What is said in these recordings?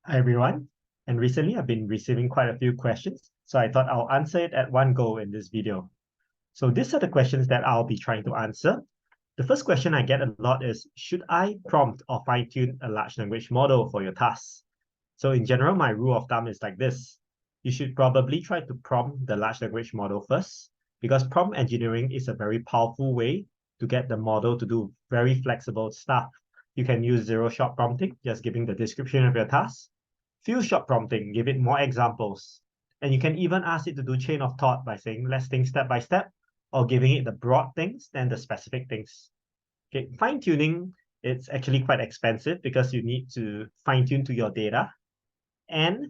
Hi everyone, and recently I've been receiving quite a few questions, so I thought I'll answer it at one go in this video. So these are the questions that I'll be trying to answer. The first question I get a lot is, should I prompt or fine-tune a large language model for your tasks? So in general, my rule of thumb is like this. You should probably try to prompt the large language model first, because prompt engineering is a very powerful way to get the model to do very flexible stuff. You can use zero-shot prompting, just giving the description of your task. Few-shot prompting, give it more examples. And you can even ask it to do chain of thought by saying, let's think step by step, or giving it the broad things, then the specific things. Okay, fine-tuning, it's actually quite expensive because you need to fine-tune to your data. And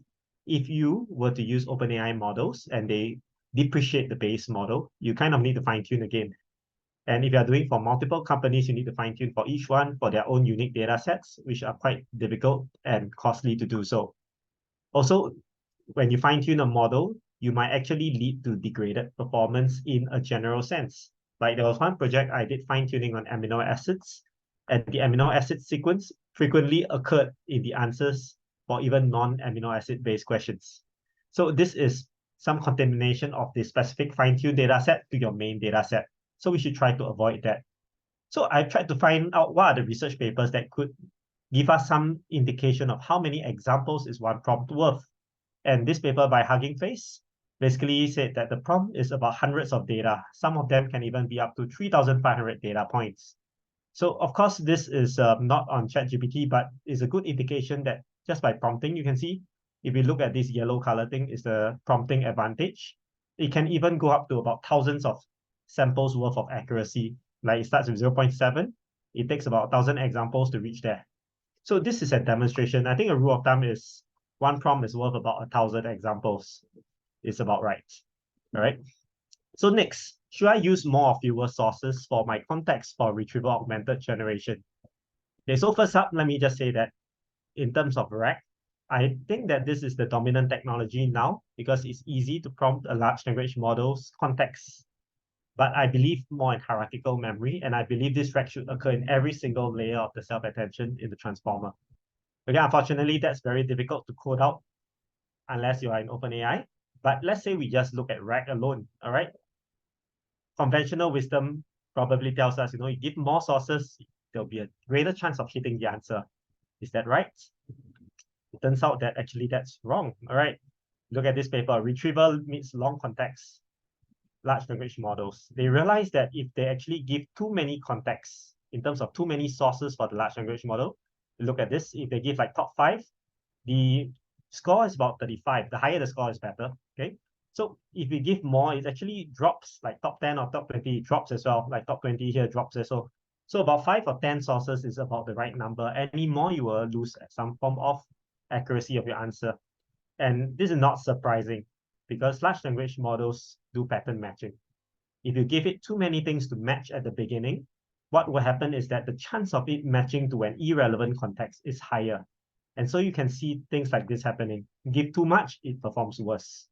if you were to use OpenAI models and they depreciate the base model, you kind of need to fine-tune again. And if you're doing for multiple companies, you need to fine-tune for each one for their own unique data sets, which are quite difficult and costly to do so. Also, when you fine-tune a model, you might actually lead to degraded performance in a general sense. Like there was one project I did fine-tuning on amino acids, and the amino acid sequence frequently occurred in the answers for even non-amino acid-based questions. So this is some contamination of the specific fine-tuned data set to your main data set. So we should try to avoid that. So I tried to find out what are the research papers that could give us some indication of how many examples is one prompt worth. And this paper by Hugging Face basically said that the prompt is about hundreds of data. Some of them can even be up to 3,500 data points. So of course, this is not on ChatGPT, but is a good indication that just by prompting, you can see, if you look at this yellow color thing, is the prompting advantage. It can even go up to about thousands of samples worth of accuracy. Like it starts with 0.7. It takes about 1,000 examples to reach there. So this is a demonstration. I think a rule of thumb is one prompt is worth about 1,000 examples. It's about right. All right. So next, should I use more or fewer sources for my context for retrieval augmented generation? Okay, so first up, let me just say that in terms of RAG, I think that this is the dominant technology now because it's easy to prompt a large language model's context. But I believe more in hierarchical memory, and I believe this RAG should occur in every single layer of the self-attention in the transformer. Okay, unfortunately, that's very difficult to code out unless you are in OpenAI. But let's say we just look at RAG alone, all right? Conventional wisdom probably tells us, you give more sources, there'll be a greater chance of hitting the answer. Is that right? It turns out that actually that's wrong, all right? Look at this paper, retrieval meets long context, large language models. They realize that if they actually give too many contexts in terms of too many sources for the large language model, look at this, if they give like top 5, the score is about 35. The higher the score is better, okay? So if we give more, it actually drops, like top 10 or top 20 drops as well, like top 20 here drops as well. So about 5 or 10 sources is about the right number. Any more, you will lose some form of accuracy of your answer. And this is not surprising because large language models do pattern matching. If you give it too many things to match at the beginning, what will happen is that the chance of it matching to an irrelevant context is higher. And so you can see things like this happening. Give too much, it performs worse.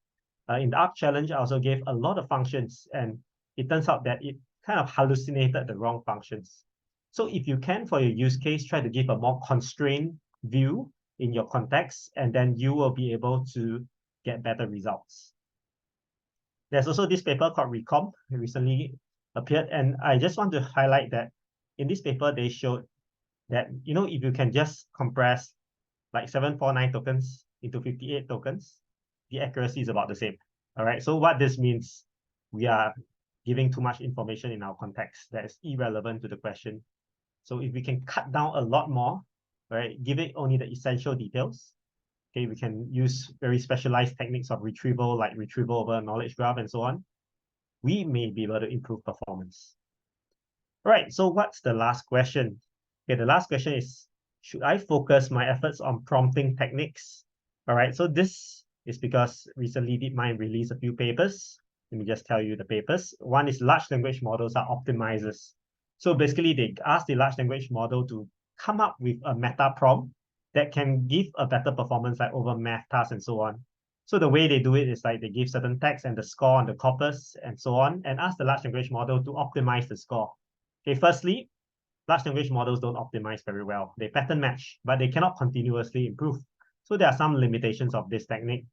In the ARC challenge, I also gave a lot of functions, and it turns out that it kind of hallucinated the wrong functions. So if you can, for your use case, try to give a more constrained view in your context, and then you will be able to get better results. There's also this paper called RECOMP, recently appeared, and I just want to highlight that in this paper, they showed that, if you can just compress like 749 tokens into 58 tokens, the accuracy is about the same. All right. So what this means, we are giving too much information in our context that is irrelevant to the question. So if we can cut down a lot more, right, give it only the essential details. Okay, we can use very specialized techniques of retrieval, like retrieval over a knowledge graph and so on. We may be able to improve performance. All right. So what's the last question? Okay, the last question is, should I focus my efforts on prompting techniques? All right, so this is because recently DeepMind released a few papers. Let me just tell you the papers. One is large language models are optimizers. So basically, they ask the large language model to come up with a meta prompt that can give a better performance like over math tasks and so on. So the way they do it is like they give certain text and the score on the corpus and so on, and ask the large language model to optimize the score. Okay, firstly, large language models don't optimize very well. They pattern match, but they cannot continuously improve. So there are some limitations of this technique.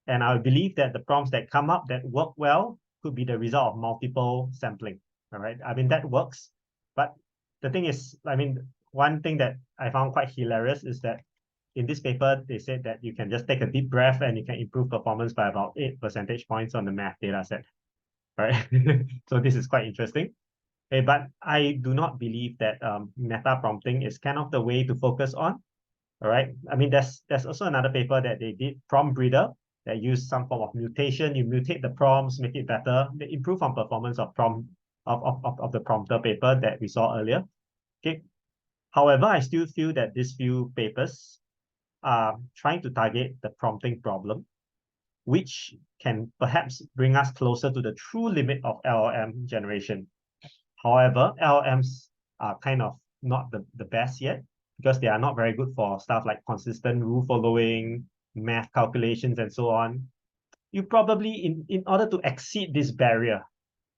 And I believe that the prompts that come up that work well could be the result of multiple sampling. All right. I mean, that works. But the thing is, I mean, one thing that I found quite hilarious is that in this paper, they said that you can just take a deep breath and you can improve performance by about 8 percentage points on the math data set. Right. So this is quite interesting. Okay, but I do not believe that meta prompting is kind of the way to focus on. All right. I mean, there's also another paper that they did, prompt breeder, that used some form of mutation. You mutate the prompts, make it better. They improve on performance of the prompter paper that we saw earlier. Okay. However, I still feel that these few papers are trying to target the prompting problem, which can perhaps bring us closer to the true limit of LLM generation. However, LLMs are kind of not the best yet because they are not very good for stuff like consistent rule following, math calculations, and so on. You probably, in order to exceed this barrier,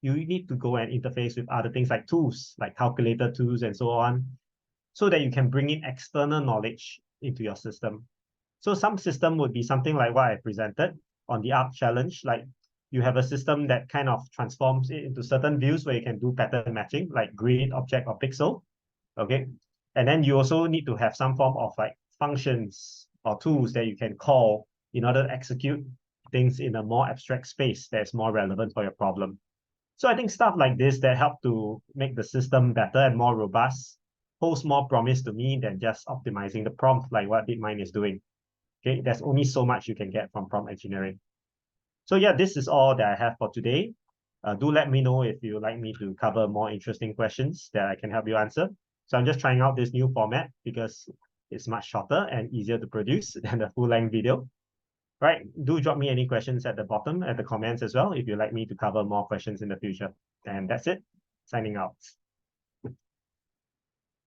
you need to go and interface with other things like tools, like calculator tools and so on, so that you can bring in external knowledge into your system. So some system would be something like what I presented on the ARC challenge, like you have a system that kind of transforms it into certain views where you can do pattern matching, like grid, object, or pixel. Okay. And then you also need to have some form of like functions or tools that you can call in order to execute things in a more abstract space that's more relevant for your problem. So I think stuff like this that help to make the system better and more robust holds more promise to me than just optimizing the prompt like what DeepMind is doing. Okay, there's only so much you can get from prompt engineering. So yeah, this is all that I have for today. Do let me know if you'd like me to cover more interesting questions that I can help you answer. So I'm just trying out this new format because it's much shorter and easier to produce than the full-length video. Right, do drop me any questions at the bottom at the comments as well if you'd like me to cover more questions in the future. And that's it. Signing out.